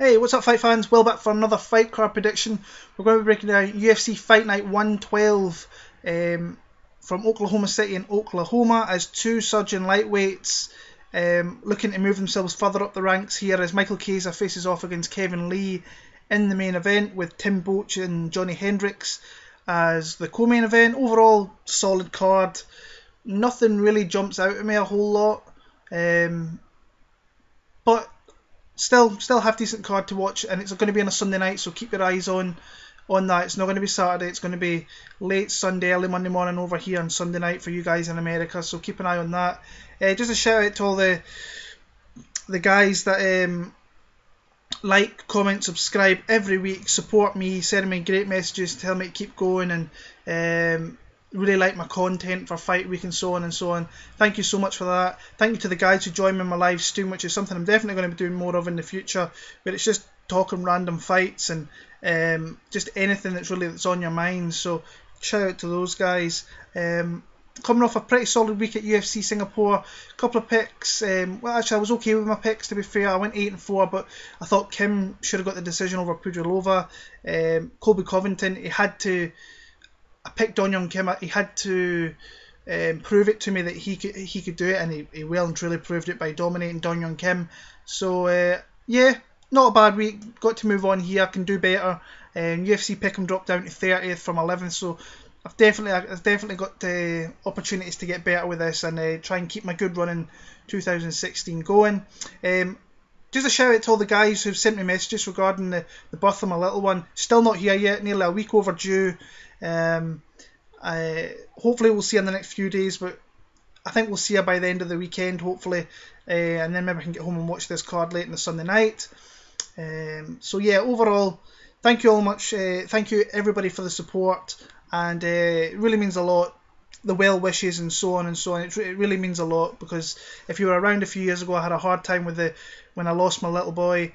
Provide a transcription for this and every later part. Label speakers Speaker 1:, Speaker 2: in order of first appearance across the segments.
Speaker 1: Hey, what's up, fight fans? Well, back for another fight card prediction. We're going to be breaking down UFC Fight Night 112 from Oklahoma City in Oklahoma, as two surging lightweights looking to move themselves further up the ranks here, as Michael Chiesa faces off against Kevin Lee in the main event, with Tim Boetsch and Johny Hendricks as the co-main event. Overall, solid card. Nothing really jumps out at me a whole lot, but still half decent card to watch, and it's going to be on a Sunday night, so keep your eyes on that. It's not going to be Saturday, it's going to be late Sunday, early Monday morning over here on Sunday night for you guys in America, so keep an eye on that. Just a shout out to all the guys that like, comment, subscribe every week, support me, send me great messages, tell me to keep going, and really like my content for Fight Week and so on and so on. Thank you so much for that. Thank you to the guys who join me in my live stream, which is something I'm definitely going to be doing more of in the future, where it's just talking random fights and just anything that's on your mind. So shout out to those guys. Coming off a pretty solid week at UFC Singapore, a couple of picks. Well, actually, I was okay with my picks, to be fair. I went 8-4, but I thought Kim should have got the decision over Pudilova. Colby Covington, I picked Dong Young Kim. He had to prove it to me that he could do it, and he well and truly proved it by dominating Dong Young Kim. So yeah, not a bad week. Got to move on here. Can do better. UFC Pick'em dropped down to 30th from 11th, so I've definitely got opportunities to get better with this and try and keep my good run in 2016 going. Just a shout out to all the guys who've sent me messages regarding the birth of my little one. Still not here yet, nearly a week overdue. Hopefully we'll see her in the next few days, but I think we'll see her by the end of the weekend, hopefully, and then maybe I can get home and watch this card late on the Sunday night. So yeah, overall, thank you all much. Thank you everybody for the support, and it really means a lot. The well wishes and so on and so on. It really means a lot, because if you were around a few years ago, I had a hard time with when I lost my little boy.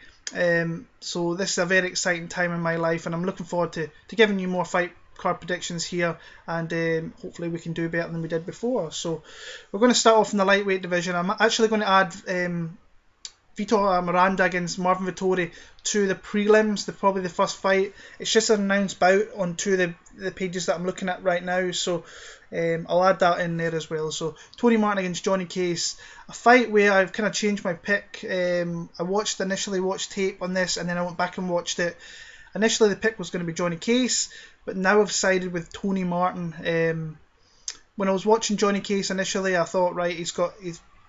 Speaker 1: So this is a very exciting time in my life, and I'm looking forward to giving you more fight card predictions here, and hopefully we can do better than we did before. So we're going to start off in the lightweight division. I'm actually going to add Vitor Miranda against Marvin Vettori to the prelims, probably the first fight. It's just an announced bout on two of the pages that I'm looking at right now, so I'll add that in there as well. So Tony Martin against Johnny Case, a fight where I've kind of changed my pick. I initially watched tape on this, and then I went back and watched it. Initially the pick was going to be Johnny Case, but now I've sided with Tony Martin. When I was watching Johnny Case initially, I thought, right, he's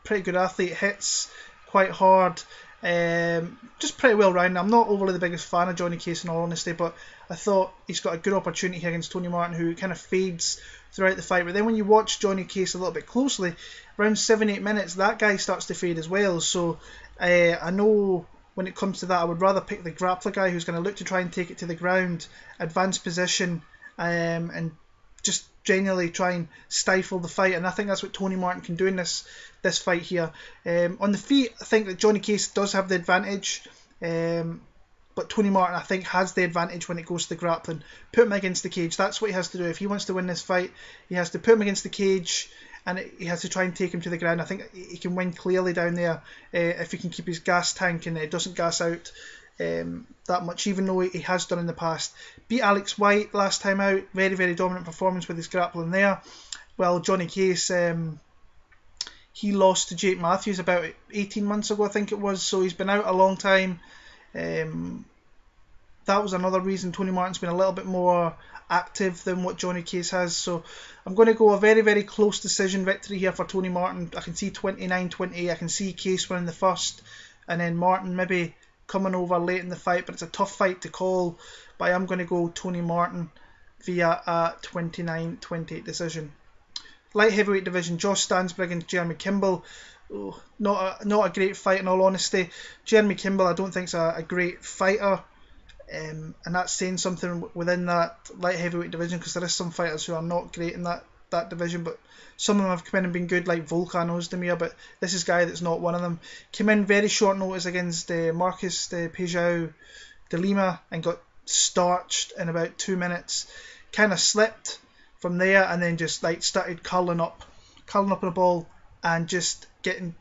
Speaker 1: pretty good athlete, hits quite hard, just pretty well rounded. I'm not overly the biggest fan of Johnny Case in all honesty, but I thought he's got a good opportunity here against Tony Martin, who kind of fades throughout the fight. But then when you watch Johnny Case a little bit closely, around 7-8 minutes, that guy starts to fade as well. So I know when it comes to that, I would rather pick the grappler guy who's going to look to try and take it to the ground, advance position, and just genuinely try and stifle the fight. And I think that's what Tony Martin can do in this fight here. On the feet, I think that Johnny Case does have the advantage, but Tony Martin, I think, has the advantage when it goes to the grappling. Put him against the cage. That's what he has to do. If he wants to win this fight, he has to put him against the cage, and he has to try and take him to the ground. I think he can win clearly down there if he can keep his gas tank and doesn't gas out that much, even though he has done in the past. Beat Alex White last time out. Very, very dominant performance with his grappling there. Well, Johnny Case, he lost to Jake Matthews about 18 months ago, I think it was, so he's been out a long time. That was another reason Tony Martin's been a little bit more active than what Johnny Case has. So I'm going to go a very, very close decision victory here for Tony Martin. I can see 29-20. I can see Case winning the first, and then Martin maybe coming over late in the fight, but it's a tough fight to call. But I am going to go Tony Martin via a 29-28 decision. Light heavyweight division, Josh Stansberg against Jeremy Kimball. Oh, not a great fight in all honesty. Jeremy Kimball, I don't think is a great fighter. And that's saying something within that light heavyweight division, because there is some fighters who are not great in that division, but some of them have come in and been good, like Volkan Ozdemir, but this is a guy that's not one of them. Came in very short notice against Marcus Pejao de Lima and got starched in about 2 minutes. Kind of slipped from there, and then just started curling up in a ball and just getting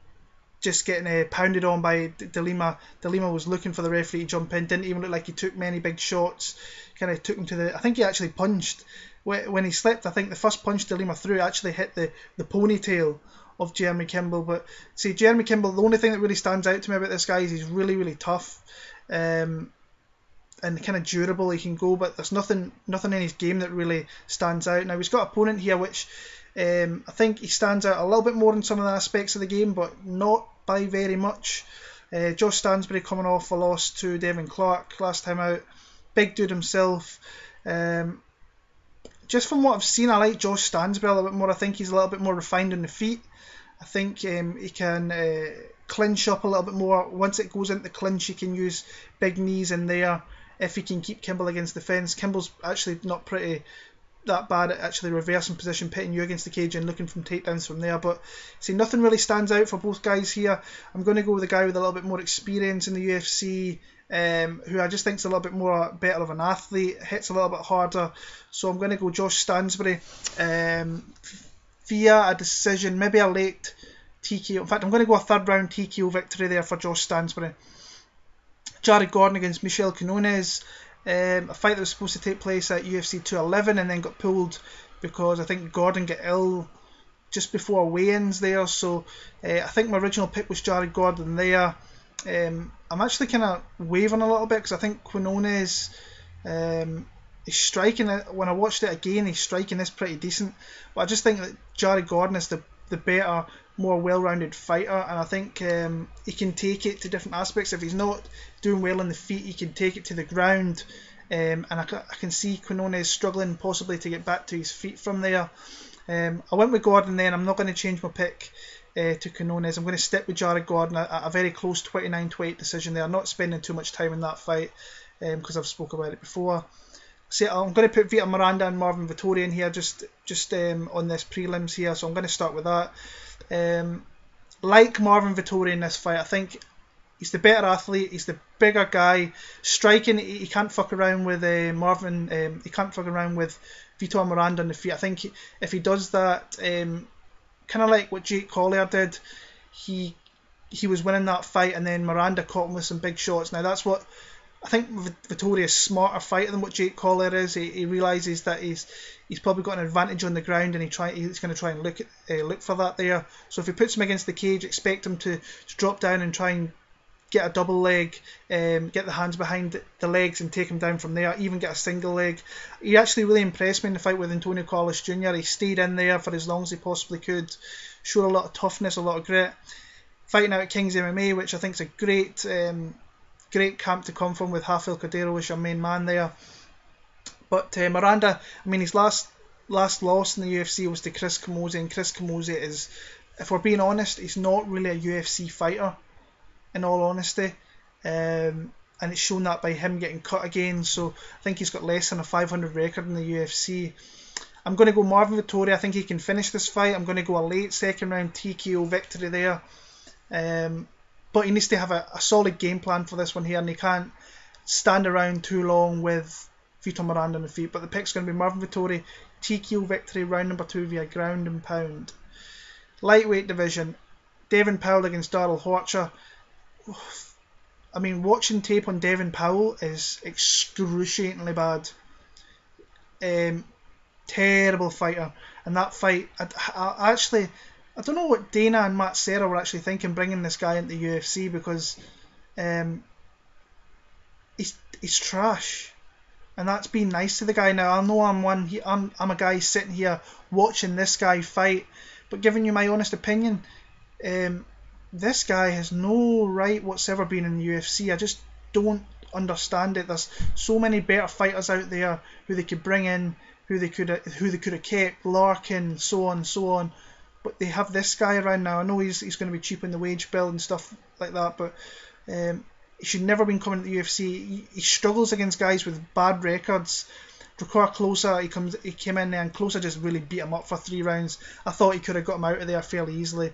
Speaker 1: just getting pounded on by De Lima. De Lima was looking for the referee to jump in, didn't even look like he took many big shots, kind of took him to the... I think he actually punched, when he slipped, I think the first punch De Lima threw actually hit the ponytail of Jeremy Kimball. But see, Jeremy Kimball, the only thing that really stands out to me about this guy is he's really, really tough and kind of durable. He can go, but there's nothing in his game that really stands out. Now, he's got an opponent here which I think he stands out a little bit more in some of the aspects of the game, but not by very much. Josh Stansbury coming off a loss to Devin Clark last time out. Big dude himself. Just from what I've seen, I like Josh Stansbury a little bit more. I think he's a little bit more refined on the feet. I think he can clinch up a little bit more. Once it goes into the clinch, he can use big knees in there if he can keep Kimball against the fence. Kimball's actually not that bad at actually reversing position, pitting you against the cage and looking from takedowns from there. But see, nothing really stands out for both guys here. I'm going to go with a guy with a little bit more experience in the UFC, who I just think is a little bit more better of an athlete, hits a little bit harder. So I'm going to go Josh Stansbury via a decision, maybe a late TKO. In fact, I'm going to go a third round TKO victory there for Josh Stansbury. Jared Gordon against Michel Quinones. A fight that was supposed to take place at UFC 211 and then got pulled because I think Gordon got ill just before weigh-ins there. So I think my original pick was Jared Gordon there. I'm actually kind of wavering a little bit because I think Quinones is striking it. When I watched it again, he's striking this pretty decent. But I just think that Jared Gordon is the better, more well-rounded fighter, and I think he can take it to different aspects. If he's not doing well on the feet, he can take it to the ground, and I can see Quinones struggling possibly to get back to his feet from there. I went with Gordon then. I'm not going to change my pick to Quinones. I'm going to stick with Jared Gordon, a very close 29-28 decision there. I'm not spending too much time in that fight because I've spoke about it before. So I'm going to put Vitor Miranda and Marvin Vettori in here just on this prelims here, so I'm going to start with that. Like Marvin Vettori in this fight, I think he's the better athlete, he's the bigger guy. Striking, he can't fuck around with Marvin, he can't fuck around with Vitor Miranda on the feet. I think if he does that, kind of like what Jake Collier did, he was winning that fight and then Miranda caught him with some big shots. Now that's what I think Vettori is a smarter fighter than what Jake Collier is. He realises that he's probably got an advantage on the ground and he's going to try and look for that there. So if he puts him against the cage, expect him to drop down and try and get a double leg, get the hands behind the legs and take him down from there, even get a single leg. He actually really impressed me in the fight with Antonio Carlos Jr. He stayed in there for as long as he possibly could, showed a lot of toughness, a lot of grit. Fighting out at King's MMA, which I think is a great camp to come from with Rafael Cordeiro as your main man there. But Miranda, I mean, his last loss in the UFC was to Chris Camozzi, and Chris Camozzi is, if we're being honest, he's not really a UFC fighter, in all honesty. And it's shown that by him getting cut again, so I think he's got less than a 500 record in the UFC. I'm going to go Marvin Vettori. I think he can finish this fight. I'm going to go a late second round TKO victory there. But he needs to have a solid game plan for this one here, and he can't stand around too long with Vitor Miranda on the feet. But the pick's going to be Marvin Vettori, TKO victory, round number 2 via ground and pound. Lightweight division, Devin Powell against Darrell Horcher. I mean, watching tape on Devin Powell is excruciatingly bad. Terrible fighter. And that fight, I don't know what Dana and Matt Serra were actually thinking bringing this guy into the UFC, because he's trash, and that's being nice to the guy. Now I know I'm a guy sitting here watching this guy fight, but giving you my honest opinion, this guy has no right whatsoever being in the UFC. I just don't understand it. There's so many better fighters out there who they could bring in, who they could have kept, Larkin, so on. But they have this guy around now. I know he's going to be cheap in the wage bill and stuff like that, but he should never have been coming to the UFC. He struggles against guys with bad records. Drakkar Klose, he came in there and Klose just really beat him up for 3 rounds. I thought he could have got him out of there fairly easily.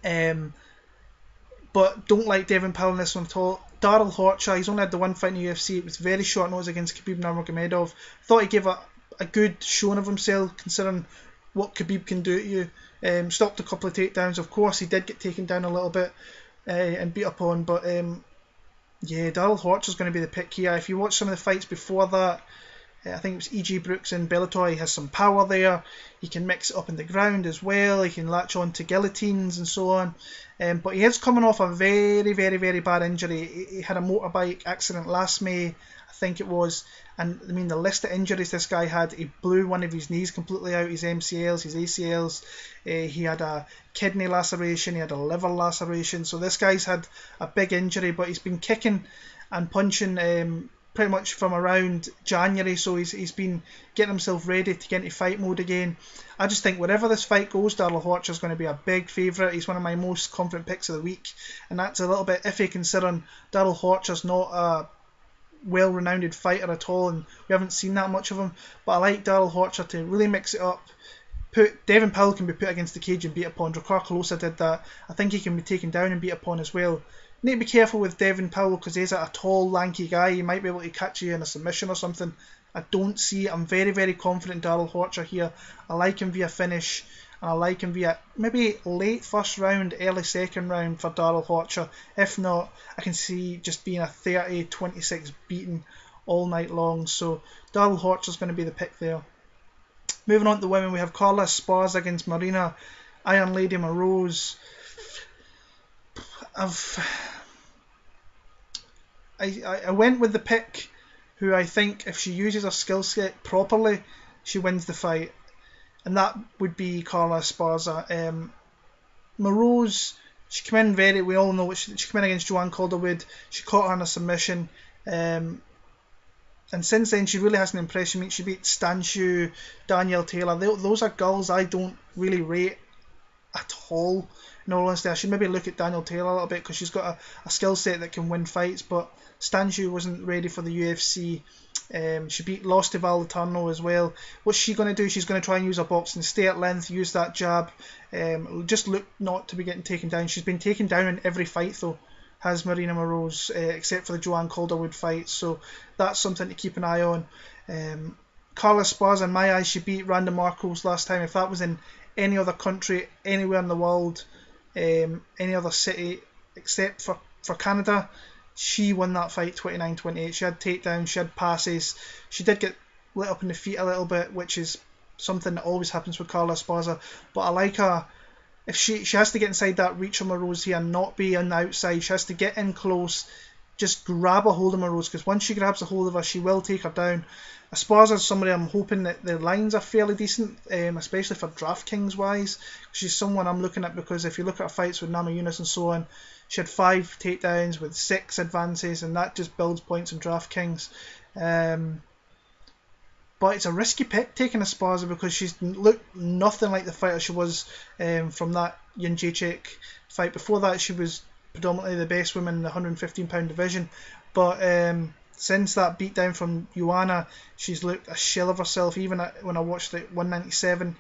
Speaker 1: But don't like Devin Powell in this one at all. Darrell Horcher, he's only had the one fight in the UFC. It was very short notice against Khabib Nurmagomedov. Thought he gave a good showing of himself, considering what Khabib can do to you. Stopped a couple of takedowns. Of course, he did get taken down a little bit and beat up on, but yeah, Darrell Horcher's going to be the pick here. If you watch some of the fights before that, I think it was E.G. Brooks in Bellator, he has some power there. He can mix it up in the ground as well. He can latch on to guillotines and so on. But he is coming off a very, very, very bad injury. He had a motorbike accident last May, I think it was. And I mean, the list of injuries this guy had, he blew one of his knees completely out, his MCLs, his ACLs. He had a kidney laceration, he had a liver laceration. So this guy's had a big injury, but he's been kicking and punching pretty much from around January, so he's been getting himself ready to get into fight mode again. I just think wherever this fight goes, Darrell Horcher's going to be a big favourite. He's one of my most confident picks of the week, and that's a little bit iffy considering Darrell Horcher's not a well-renowned fighter at all, and we haven't seen that much of him. But I like Darrell Horcher to really mix it up. Devin Powell can be put against the cage and beat upon. Drakkar Klose did that. I think he can be taken down and beat upon as well. Need to be careful with Devin Powell because he's a tall, lanky guy. He might be able to catch you in a submission or something. I don't see it. I'm very, very confident in Darrell Horcher here. I like him via finish. And I like him via maybe late first round, early second round for Darrell Horcher. If not, I can see just being a 30-26 beating all night long. So Darrell Horcher's going to be the pick there. Moving on to the women, we have Carla Esparza against Maryna, Iron Lady Moroz. I went with the pick who I think if she uses her skill set properly, she wins the fight, and that would be Carla Esparza. Moroz, she came in we all know what she came in against Joanne Calderwood. She caught her in a submission, and since then she really hasn't impressed me. She beat Stanshu, Danielle Taylor. Those are girls I don't really rate at all. In all honesty, I should maybe look at Danielle Taylor a little bit because she's got a skill set that can win fights, but Stanshu wasn't ready for the UFC. She lost to Val Eterno as well. What's she going to do? She's going to try and use her boxing, stay at length, use that jab, just look not to be getting taken down. She's been taken down in every fight though, has Maryna Moroz, except for the Joanne Calderwood fight, so that's something to keep an eye on. Carla Esparza, in my eyes, she beat Randa Marcos last time. If that was in any other country, anywhere in the world, any other city except for Canada, she won that fight 29-28. She had takedowns, she had passes, she did get lit up in the feet a little bit, which is something that always happens with Carla Esparza, but I like her. If she has to get inside that reach of Moroz here and not be on the outside, she has to get in close, just grab a hold of Moroz, because once she grabs a hold of her, she will take her down. Esparza is somebody I'm hoping that the lines are fairly decent, especially for DraftKings wise. She's someone I'm looking at because if you look at her fights with Namajunas and so on, she had 5 takedowns with 6 advances, and that just builds points in DraftKings. But it's a risky pick taking Esparza because she's looked nothing like the fighter she was from that Jędrzejczyk fight. Before that, she was predominantly the best woman in the 115-pound division. But since that beatdown from Joanna, she's looked a shell of herself. Even when I watched it 197,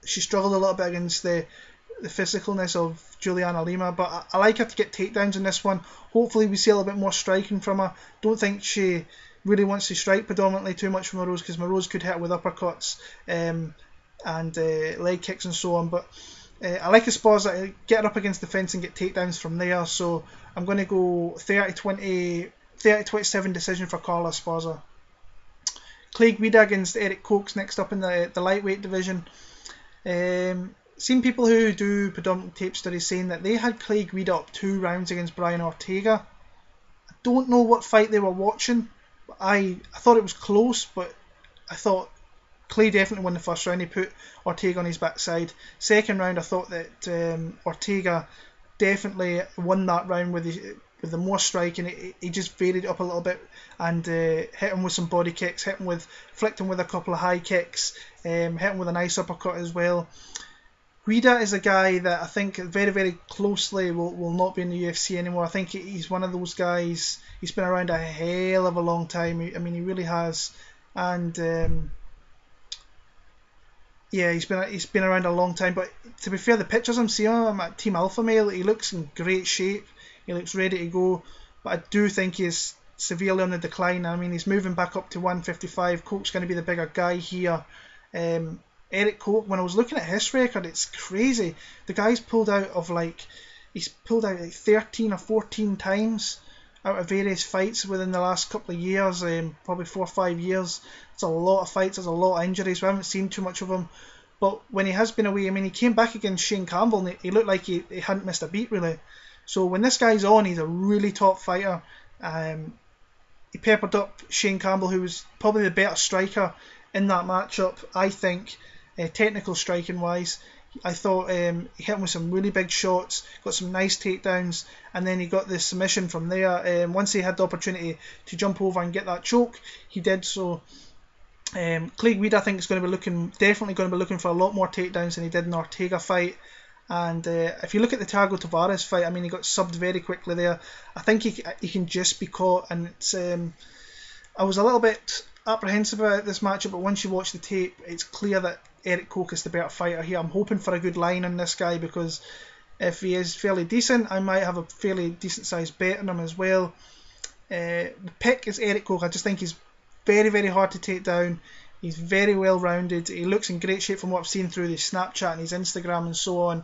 Speaker 1: she struggled a little bit against the physicalness of Juliana Lima. But I like her to get takedowns in this one. Hopefully we see a little bit more striking from her. Don't think she really wants to strike predominantly too much from Moroz, because Moroz could hit her with uppercuts and leg kicks and so on. But I like Esparza, get her up against the fence and get takedowns from there. So I'm going to go 30-27 decision for Carla Esparza. Clay Guida against Erik Koch next up in the lightweight division. Seen people who do predominant tape studies saying that they had Clay Guida up 2 rounds against Brian Ortega. I don't know what fight they were watching. I thought it was close, but I thought Clay definitely won the first round. He put Ortega on his backside. Second round, I thought that Ortega definitely won that round with the more striking. He just varied it up a little bit and hit him with some body kicks, flicked him with a couple of high kicks, hit him with a nice uppercut as well. Guida is a guy that I think very, very closely will not be in the UFC anymore. I think he's one of those guys. He's been around a hell of a long time. I mean, he really has. And yeah, he's been around a long time. But to be fair, the pictures I'm seeing him at Team Alpha Male, he looks in great shape. He looks ready to go. But I do think he's severely on the decline. I mean, he's moving back up to 155. Koch's going to be the bigger guy here. Erik Koch, when I was looking at his record, it's crazy. The guy's pulled out like 13 or 14 times out of various fights within the last couple of years, probably 4 or 5 years. It's a lot of fights, there's a lot of injuries. We haven't seen too much of him. But when he has been away, I mean, he came back against Shane Campbell and he looked like he hadn't missed a beat, really. So when this guy's on, he's a really top fighter. He peppered up Shane Campbell, who was probably the better striker in that matchup, I think, technical striking wise. I thought he hit him with some really big shots, got some nice takedowns, and then he got the submission from there. Once he had the opportunity to jump over and get that choke, he did so. Clay Guida, I think, is definitely going to be looking for a lot more takedowns than he did in the Ortega fight. And if you look at the Thiago Tavares fight, I mean, he got subbed very quickly there. I think he can just be caught, and it's. I was a little bit apprehensive about this matchup, but once you watch the tape, it's clear that Erik Koch is the better fighter here. I'm hoping for a good line on this guy, because if he is fairly decent, I might have a fairly decent sized bet on him as well. The pick is Erik Koch. I just think he's very, very hard to take down. He's very well rounded. He looks in great shape from what I've seen through his Snapchat and his Instagram and so on.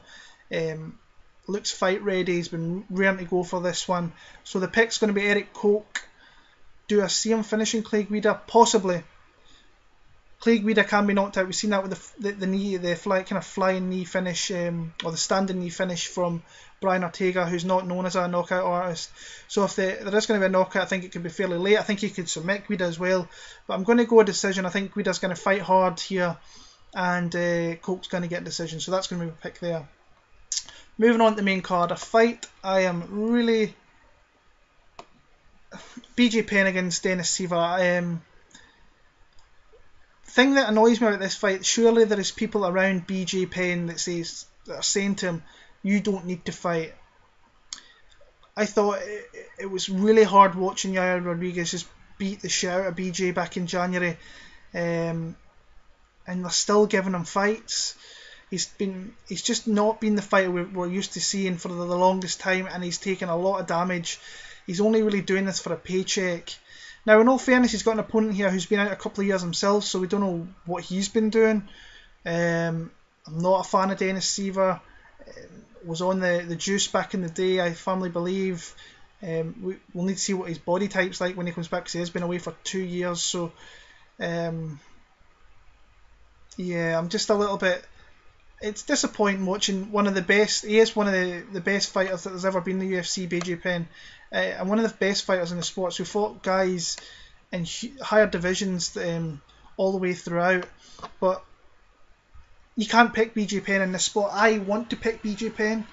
Speaker 1: Looks fight ready. He's been raring to go for this one. So the pick's going to be Erik Koch. Do I see him finishing Clay Guida? Possibly. Clay Guida can be knocked out. We've seen that with the flying knee finish, or the standing knee finish from Brian Ortega, who's not known as a knockout artist. So if there is going to be a knockout, I think it could be fairly late. I think he could submit Guida as well. But I'm going to go a decision. I think Guida's going to fight hard here, and Koch's going to get a decision. So that's going to be my pick there. Moving on to the main card, a fight I am really... BJ Penn against Dennis Siver. Thing that annoys me about this fight, surely there is people around BJ Penn that are saying to him, you don't need to fight. I thought it was really hard watching Yair Rodriguez just beat the shit out of BJ back in January, and they're still giving him fights. He's just not been the fighter we're used to seeing for the longest time, and he's taken a lot of damage. He's only really doing this for a paycheck. Now, in all fairness, he's got an opponent here who's been out a couple of years himself, so we don't know what he's been doing. I'm not a fan of Dennis Siver. Was on the juice back in the day, I firmly believe. We'll need to see what his body type's like when he comes back, because he has been away for 2 years. So, yeah, I'm just a little bit... It's disappointing watching one of the best... He is one of the best fighters that there's ever been in the UFC, BJ Penn. And one of the best fighters in the sports who fought guys in higher divisions all the way throughout. But you can't pick BJ Penn in this spot. I want to pick BJ Penn,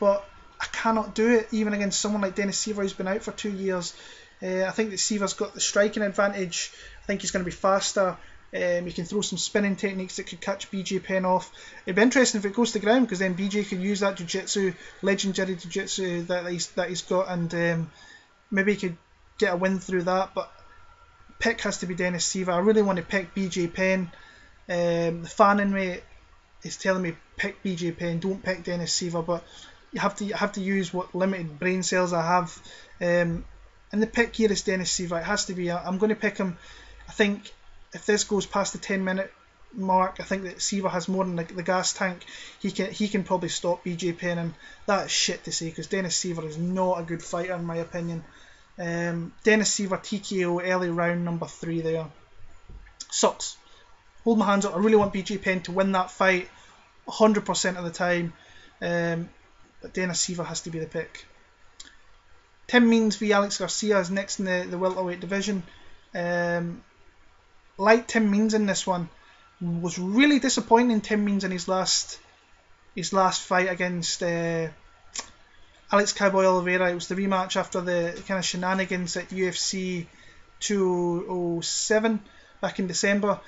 Speaker 1: but I cannot do it even against someone like Dennis Siver, who's been out for 2 years. I think that Siver's got the striking advantage. I think he's going to be faster. He can throw some spinning techniques that could catch BJ Penn off. It'd be interesting if it goes to ground, because then BJ could use that jiu-jitsu, legendary jiu-jitsu that he's got, and maybe he could get a win through that. But pick has to be Dennis Siver. I really want to pick BJ Penn. The fan in me is telling me pick BJ Penn, don't pick Dennis Siver, but you have to use what limited brain cells I have. And the pick here is Dennis Siver. It has to be. I'm going to pick him. I think if this goes past the 10-minute mark, I think that Siver has more than the gas tank. He can probably stop BJ Penn, and that's shit to say, because Dennis Siver is not a good fighter in my opinion. Dennis Siver TKO early round number 3 there. Sucks. Hold my hands up. I really want BJ Penn to win that fight 100% of the time. But Dennis Siver has to be the pick. Tim Means v Alex Garcia is next in the welterweight division. Like Tim Means in this one, was really disappointing. Tim Means in his last fight against Alex Cowboy Oliveira. It was the rematch after the kind of shenanigans at UFC 207 back in December.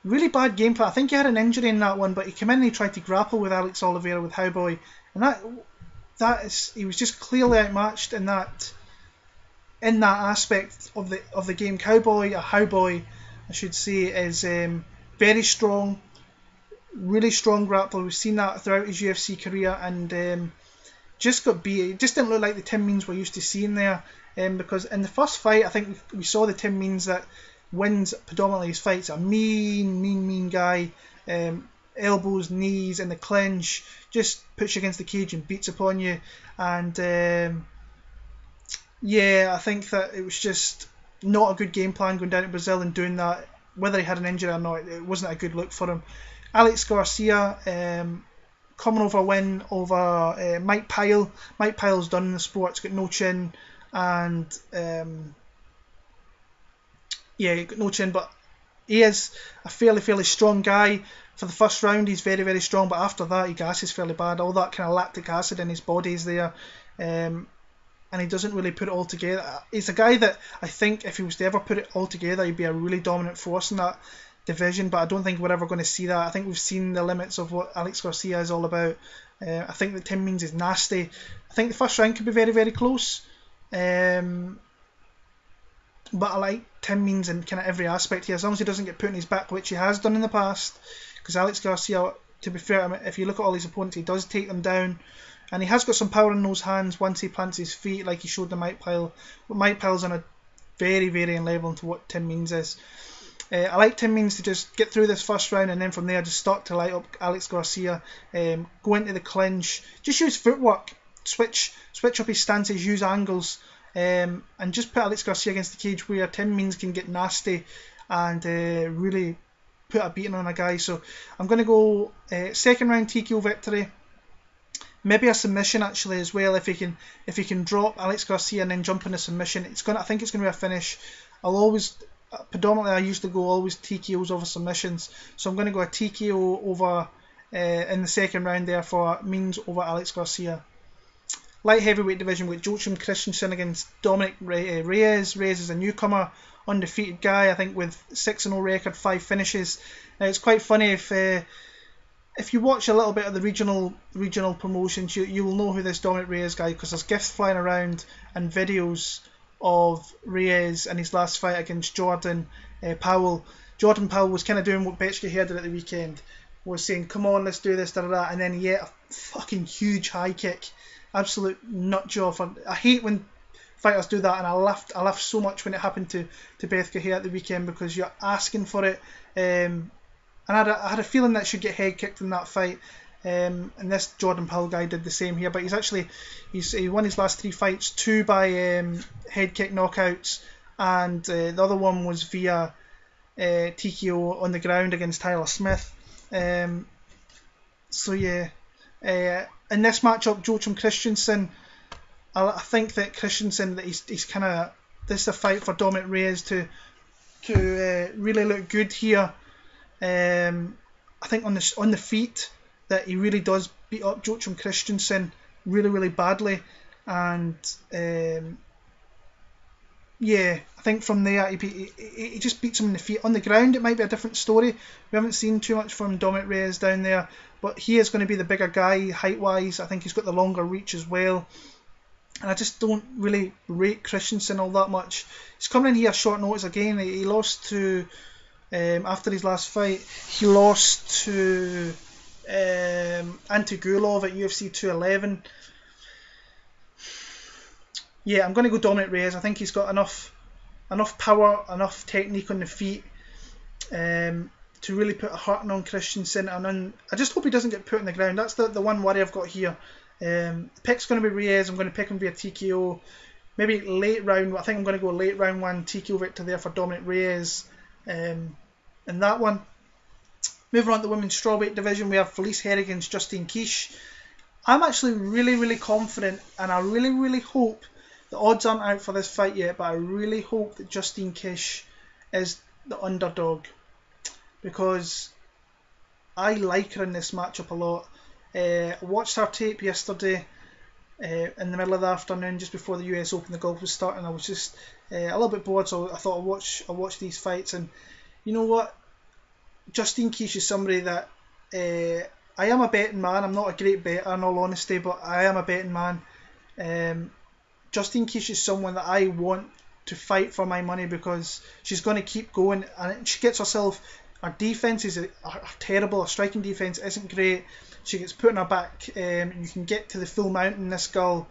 Speaker 1: Really bad game plan. I think he had an injury in that one, but he came in and he tried to grapple with Alex Oliveira with Cowboy, and he was just clearly outmatched in that aspect of the game. Cowboy I should say, is very strong, really strong grappler. We've seen that throughout his UFC career, and just got beat. It just didn't look like the Tim Means we're used to seeing there, because in the first fight, I think we saw the Tim Means that wins predominantly his fights. A mean guy, elbows, knees in the clinch, just puts you against the cage and beats upon you. And yeah, I think that it was just not a good game plan going down to Brazil and doing that. Whether he had an injury or not, it wasn't a good look for him. Alex Garcia coming over a win over Mike Powell. Mike Powell's done in the sport, he's got no chin, and yeah, he's got no chin, but he is a fairly strong guy. For the first round, he's very strong, but after that, he gasses fairly bad. All that kind of lactic acid in his body is there, and he doesn't really put it all together. He's a guy that I think if he was to ever put it all together, he'd be a really dominant force in that division, but I don't think we're ever going to see that. I think we've seen the limits of what Alex Garcia is all about. I think that Tim Means is nasty. I think the first round could be very close, but I like Tim Means in kind of every aspect here, as long as he doesn't get put in his back, which he has done in the past, because Alex Garcia, to be fair, I mean, if you look at all his opponents, he does take them down, and he has got some power in those hands once he plants his feet, like he showed the Mike Powell. But Mike Powell's on a very level to what Tim Means is. I like Tim Means to just get through this first round, and then from there just start to light up Alex Garcia, go into the clinch, just use footwork, switch up his stances, use angles, and just put Alex Garcia against the cage where Tim Means can get nasty and really put a beating on a guy. So I'm going to go second round TKO victory, maybe a submission actually as well, if he can drop Alex Garcia and then jump in a submission. I think it's going to be a finish. Predominantly I usually go always TKOs over submissions, so I'm going to go a TKO over in the second round there for Means over Alex Garcia. Light heavyweight division with Joachim Christensen against Dominic Reyes. Reyes is a newcomer, undefeated guy, I think with 6-0 record, 5 finishes. Now it's quite funny if you watch a little bit of the regional promotions, you will know who this Dominic Reyes guy, because there's gifs flying around and videos of Reyes and his last fight against Jordan Powell. Jordan Powell was kind of doing what Boetsch did at the weekend, was saying, come on, let's do this, and then he hit a fucking huge high kick, absolute nut job. I hate when fighters do that, and I laughed so much when it happened to Beth Cahill at the weekend, because you're asking for it, and I had a feeling that should get head kicked in that fight. And this Jordan Powell guy did the same here, but he won his last 3 fights, 2 by head kick knockouts, and the other one was via TKO on the ground against Tyler Smith. So yeah, in this matchup, Joachim Christensen, I think that Christensen, that he's kind of, this is a fight for Dominic Reyes to really look good here. I think on the feet, that he really does beat up Joachim Christensen really badly, and yeah, I think from there he just beats him in the feet. On the ground it might be a different story. We haven't seen too much from Dominic Reyes down there, but he is going to be the bigger guy height wise. I think he's got the longer reach as well, and I just don't really rate Christensen all that much. He's coming in here short notice again. He lost to after his last fight, he lost to Antigulov at UFC 211. Yeah, I'm going to go Dominic Reyes. I think he's got enough power, enough technique on the feet to really put a hurting on Christensen. And I just hope he doesn't get put on the ground. That's the one worry I've got here. The pick's going to be Reyes. I'm going to pick him via TKO. Maybe late round. I think I'm going to go late round 1 TKO victor there for Dominic Reyes in that one. Moving on to the women's strawweight division, we have Felice Herrig against Justine Kish. I'm actually really confident, and I really hope, the odds aren't out for this fight yet, but I really hope that Justine Kish is the underdog, because I like her in this matchup a lot. I watched her tape yesterday in the middle of the afternoon, just before the US Open, the golf was starting. I was just a little bit bored, so I thought I'll watch these fights, and you know what? Justine Kish is somebody that I am a betting man. I'm not a great bettor in all honesty, but I am a betting man. Justine Kish is someone that I want to fight for my money, because she's going to keep going, and she gets herself, her defense is terrible, her striking defense isn't great, she gets put in her back, you can get to the full mount in this girl,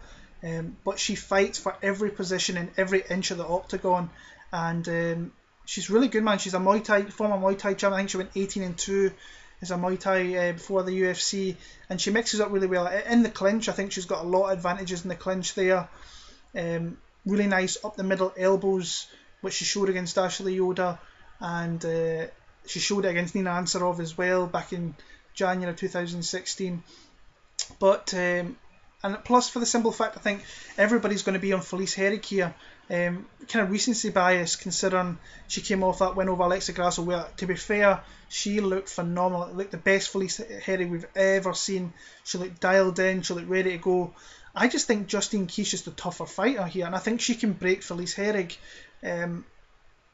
Speaker 1: but she fights for every position in every inch of the octagon, and she's really good, man. She's a former Muay Thai champion. I think she went 18-2 as a Muay Thai before the UFC, and she mixes up really well. In the clinch, I think she's got a lot of advantages in the clinch there. Really nice up the middle elbows, which she showed against Ashley Yoda, and she showed it against Nina Ansarov as well back in January 2016. But and plus, for the simple fact, I think everybody's going to be on Felice Herrig here. Kind of recency bias, considering she came off that win over Alexa Grasso, where, to be fair, she looked phenomenal. It looked the best Felice Herrig we've ever seen. She looked dialed in, she looked ready to go. I just think Justine Kish is the tougher fighter here, and I think she can break Felice Herrig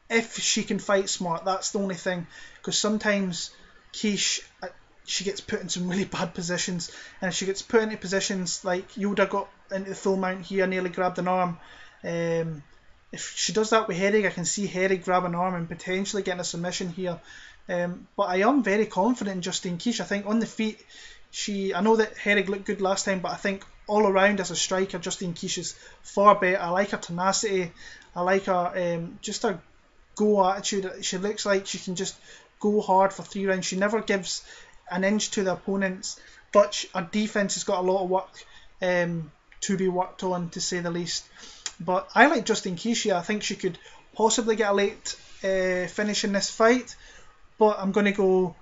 Speaker 1: if she can fight smart. That's the only thing, because sometimes Kish, she gets put in some really bad positions, and if she gets put into positions like Yoda got into the full mount here, nearly grabbed an arm, if she does that with Herrig, I can see Herrig grab an arm and potentially getting a submission here. But I am very confident in Justine Kish. I think on the feet, I know that Herrig looked good last time, but I think all around as a striker, Justine Kish is far better. I like her tenacity. I like her just her go attitude. She looks like she can just go hard for 3 rounds. She never gives an inch to the opponents, but her defense has got a lot of work to be worked on, to say the least. But I like Justine Kish here. I think she could possibly get a late finish in this fight, but I'm going to go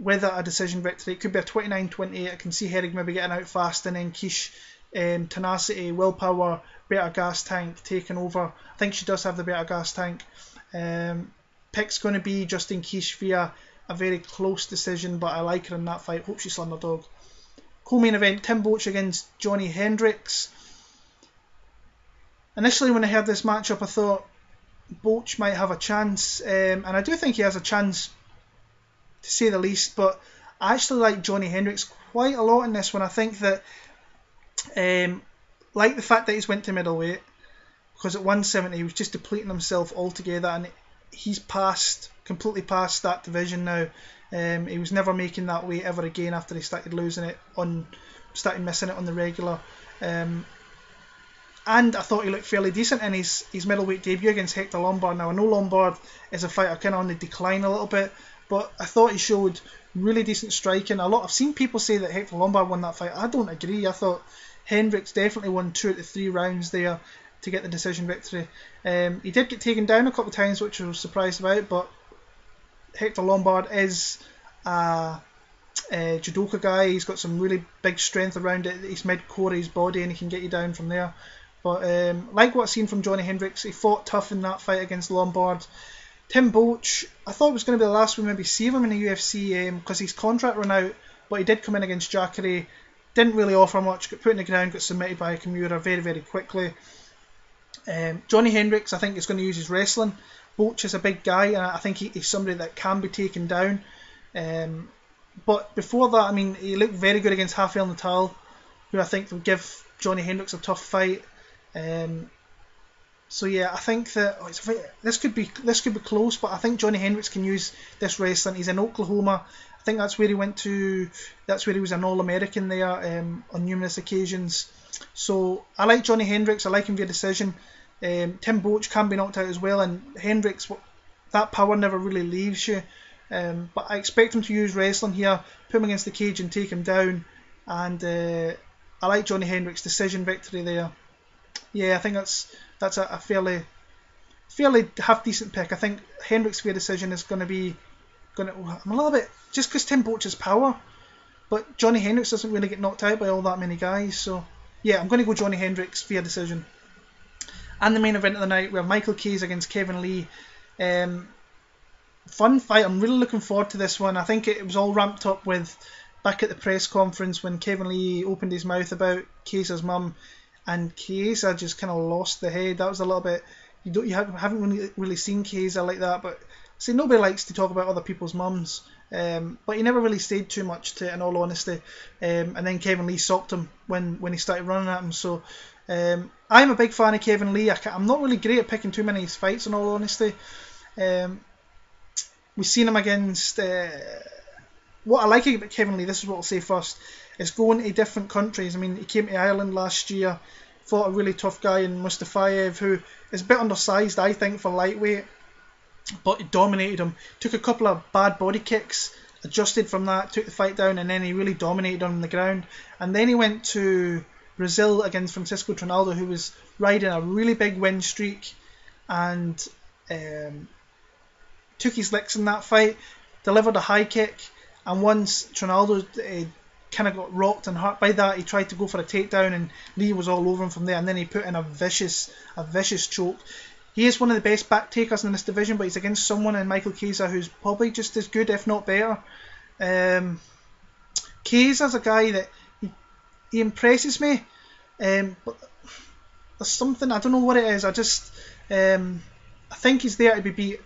Speaker 1: with a decision victory. It could be a 29-28. I can see Herrig maybe getting out fast, and then Kish, tenacity, willpower, better gas tank taking over. I think she does have the better gas tank. Pick's going to be Justine Kish via a very close decision, but I like her in that fight. Hope she's slammed her dog. Co-main event, Tim Boetsch against Johny Hendricks. Initially, when I heard this matchup, I thought Boetsch might have a chance, and I do think he has a chance, to say the least, but I actually like Johny Hendricks quite a lot in this one. I think that, like the fact that he's went to middleweight, because at 170 he was just depleting himself altogether, and he's completely past that division now. He was never making that weight ever again after he started missing it on the regular. And I thought he looked fairly decent in his middleweight debut against Hector Lombard. Now, I know Lombard is a fighter kind of on the decline a little bit, but I thought he showed really decent striking. I've seen people say that Hector Lombard won that fight. I don't agree. I thought Hendricks definitely won 2 out of 3 rounds there to get the decision victory. He did get taken down a couple of times, which I was surprised about, but Hector Lombard is a judoka guy. He's got some really big strength around it. He's mid-core his body, and he can get you down from there. But like what I've seen from Johny Hendricks, he fought tough in that fight against Lombard. Tim Boetsch, I thought it was going to be the last we maybe see him in the UFC, because his contract ran out, but he did come in against Jacare, didn't really offer much, got put in the ground, got submitted by Kimura very, very quickly. Johny Hendricks, I think, is going to use his wrestling. Boetsch is a big guy, and I think he's somebody that can be taken down. But before that, I mean, he looked very good against Rafael Natal, who I think will give Johny Hendricks a tough fight. So yeah, I think that this could be close, but I think Johny Hendricks can use this wrestling. He's in Oklahoma. I think that's where he went to. That's where he was an All-American there on numerous occasions. So I like Johny Hendricks. I like him via decision. Tim Boetsch can be knocked out as well, and Hendricks, that power never really leaves you. But I expect him to use wrestling here, put him against the cage and take him down. And I like Johny Hendricks' decision victory there. Yeah, I think that's a fairly half decent pick. I think Hendricks via decision is going to be. I'm a little bit, just because Tim Boetsch has power, but Johny Hendricks doesn't really get knocked out by all that many guys. So yeah, I'm going to go Johny Hendricks via decision. And the main event of the night, we have Michael Chiesa against Kevin Lee. Fun fight. I'm really looking forward to this one. I think it was all ramped up with back at the press conference when Kevin Lee opened his mouth about Chiesa's mum, and Chiesa just kind of lost the head. That was a little bit. You haven't really seen Chiesa like that, but see, nobody likes to talk about other people's mums. But he never really stayed too much to it, in all honesty. And then Kevin Lee socked him when he started running at him. So I'm a big fan of Kevin Lee. I'm not really great at picking too many of his fights, in all honesty. We've seen him against. What I like about Kevin Lee, this is what I'll say first, is going to different countries. I mean, he came to Ireland last year, fought a really tough guy in Mustafayev, who is a bit undersized, I think, for lightweight, but he dominated him. Took a couple of bad body kicks adjusted from that, took the fight down, and then he really dominated on the ground. And then he went to Brazil against Francisco Trinaldo, who was riding a really big win streak, and took his licks in that fight, delivered a high kick, and once Trinaldo kind of got rocked and hurt by that, he tried to go for a takedown, and Lee was all over him from there, and then he put in a vicious choke. He is one of the best back takers in this division, but he's against someone in Michael Chiesa who's probably just as good, if not better. Chiesa's a guy that he impresses me, but there's something, I don't know what it is. I think he's there to be beat.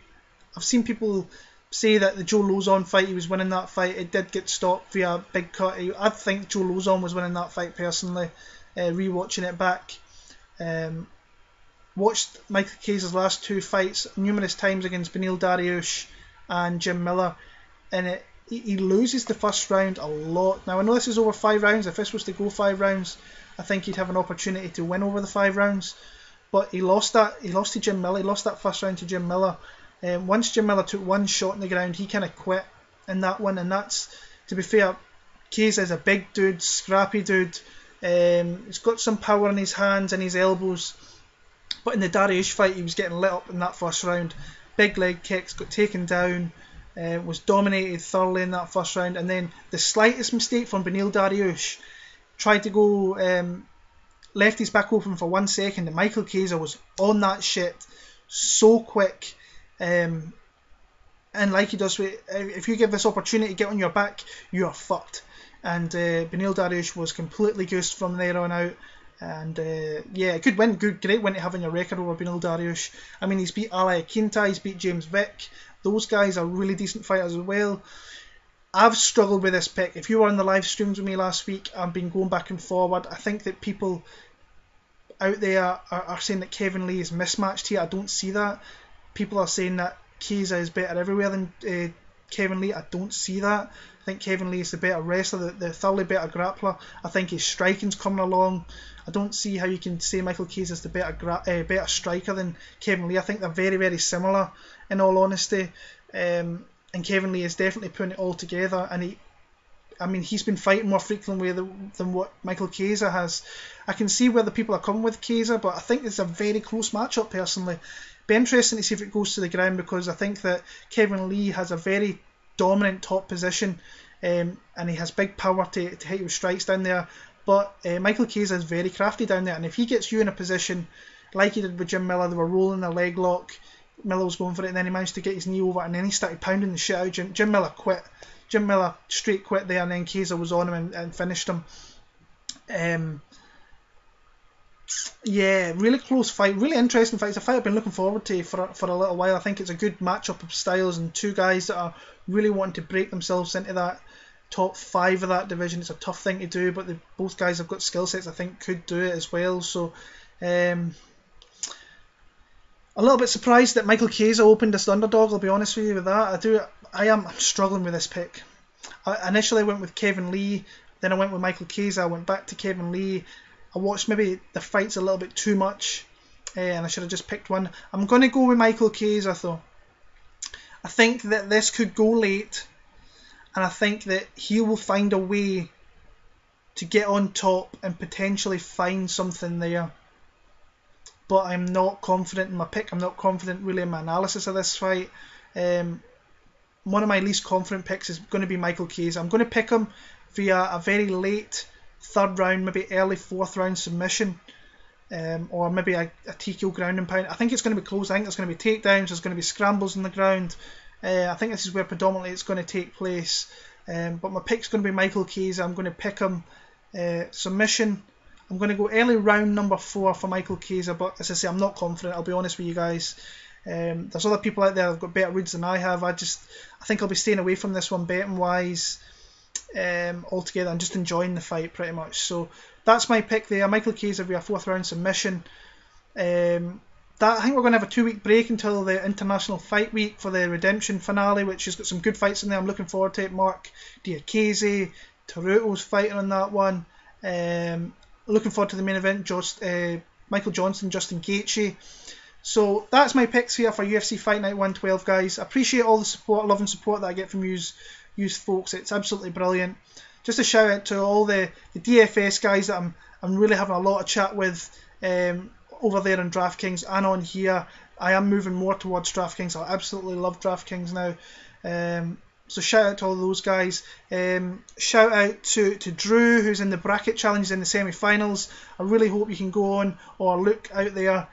Speaker 1: I've seen people say that the Joe Lozon fight, he was winning that fight. It did get stopped via a big cut. I think Joe Lozon was winning that fight personally, rewatching it back. Watched Michael Chiesa's last two fights numerous times against Beneil Dariush and Jim Miller, and he loses the first round a lot. Now I know this is over 5 rounds. If this was to go 5 rounds, I think he'd have an opportunity to win over the 5 rounds. But he lost to Jim Miller. He lost that first round to Jim Miller. Once Jim Miller took one shot in the ground, he kind of quit in that one. And that's, to be fair, Chiesa is a big dude, scrappy dude. He's got some power in his hands and his elbows. But in the Dariush fight, he was getting lit up in that first round. Big leg kicks, got taken down, was dominated thoroughly in that first round. And then the slightest mistake from Beneil Dariush, tried to go, left his back open for 1 second, and Michael Chiesa was on that shit so quick. And like he does, if you give this opportunity to get on your back, you are fucked. And Beneil Dariush was completely goosed from there on out. And good win, great win to have in your record over Beneil Dariush. I mean, he's beat Ali Akinta, he's beat James Vick. Those guys are really decent fighters as well. I've struggled with this pick. If you were on the live streams with me last week, I've been going back and forward. I think that people out there are saying that Kevin Lee is mismatched here. I don't see that. People are saying that Chiesa is better everywhere than Kevin Lee. I don't see that. I think Kevin Lee is the better wrestler, the thoroughly better grappler. I think his striking's coming along. I don't see how you can say Michael Chiesa is the better striker than Kevin Lee. I think they're very, very similar, in all honesty. And Kevin Lee is definitely putting it all together. And he's been fighting more frequently than what Michael Chiesa has. I can see where the people are coming with Chiesa, but I think it's a very close matchup personally. Be interesting to see if it goes to the ground, because I think that Kevin Lee has a very dominant top position, and he has big power to hit with strikes down there. But Michael Chiesa is very crafty down there, and if he gets you in a position like he did with Jim Miller, they were rolling a leg lock, Miller was going for it, and then he managed to get his knee over, and then he started pounding the shit out of Jim Miller quit. Jim Miller straight quit there, and then Chiesa was on him and finished him. Really close fight, really interesting fight. It's a fight I've been looking forward to for a little while. I think it's a good matchup of styles, and two guys that are really wanting to break themselves into that top 5 of that division. It's a tough thing to do, but both guys have got skill sets I think could do it as well. So a little bit surprised that Michael Chiesa opened as the underdog, I'll be honest with you with that. I'm struggling with this pick. I initially went with Kevin Lee, then I went with Michael Chiesa, I went back to Kevin Lee. I watched maybe the fights a little bit too much, and I should have just picked one. I'm going to go with Michael Chiesa though. I think that this could go late, and I think that he will find a way to get on top and potentially find something there. But I'm not confident in my pick. I'm not confident really in my analysis of this fight. One of my least confident picks is going to be Michael Chiesa. I'm going to pick him via a very late 3rd round, maybe early 4th round submission, or maybe a TKO ground and pound. I think it's going to be close. I think there's going to be takedowns, there's going to be scrambles on the ground. I think this is where predominantly it's going to take place. But my pick's going to be Michael Chiesa. I'm going to pick him submission. I'm going to go early round number 4 for Michael Chiesa, but as I say, I'm not confident, I'll be honest with you guys. There's other people out there that have got better reads than I have. I think I'll be staying away from this one betting wise altogether, and just enjoying the fight pretty much. So that's my pick there, Michael Chiesa via 4th round submission. I think we're going to have a 2-week break until the International Fight Week for the Redemption finale, which has got some good fights in there. I'm looking forward to it. Mark Diakese, Taruto's fighting on that one. Looking forward to the main event, Michael Johnson, Justin Gaethje. So that's my picks here for UFC Fight Night 112, guys. I appreciate all the support, love and support that I get from you you folks. It's absolutely brilliant. Just a shout out to all the DFS guys that I'm really having a lot of chat with over there on DraftKings and on here. I am moving more towards DraftKings. I absolutely love DraftKings now. So shout out to all those guys. Shout out to Drew, who's in the bracket challenge in the semi-finals. I really hope you can go on or look out there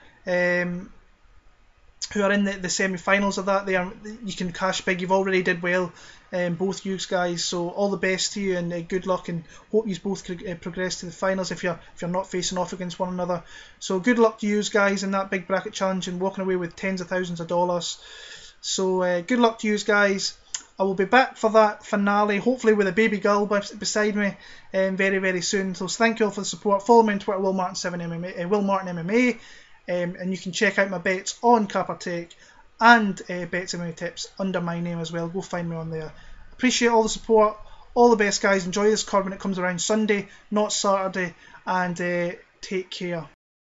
Speaker 1: who are in the semi-finals of that. You can cash big. You've already did well, both you guys. So all the best to you and good luck, and hope you both could progress to the finals if you're not facing off against one another. So good luck to you guys in that big bracket challenge and walking away with tens of thousands of dollars. So good luck to you guys. I will be back for that finale, hopefully with a baby girl beside me very, very soon. So thank you all for the support. Follow me on Twitter, WillMartin7MMA, Will Martin MMA, and you can check out my bets on Capartake and Bets MMA Tips under my name as well. Go find me on there. Appreciate all the support. All the best, guys. Enjoy this card when it comes around Sunday, not Saturday, and take care.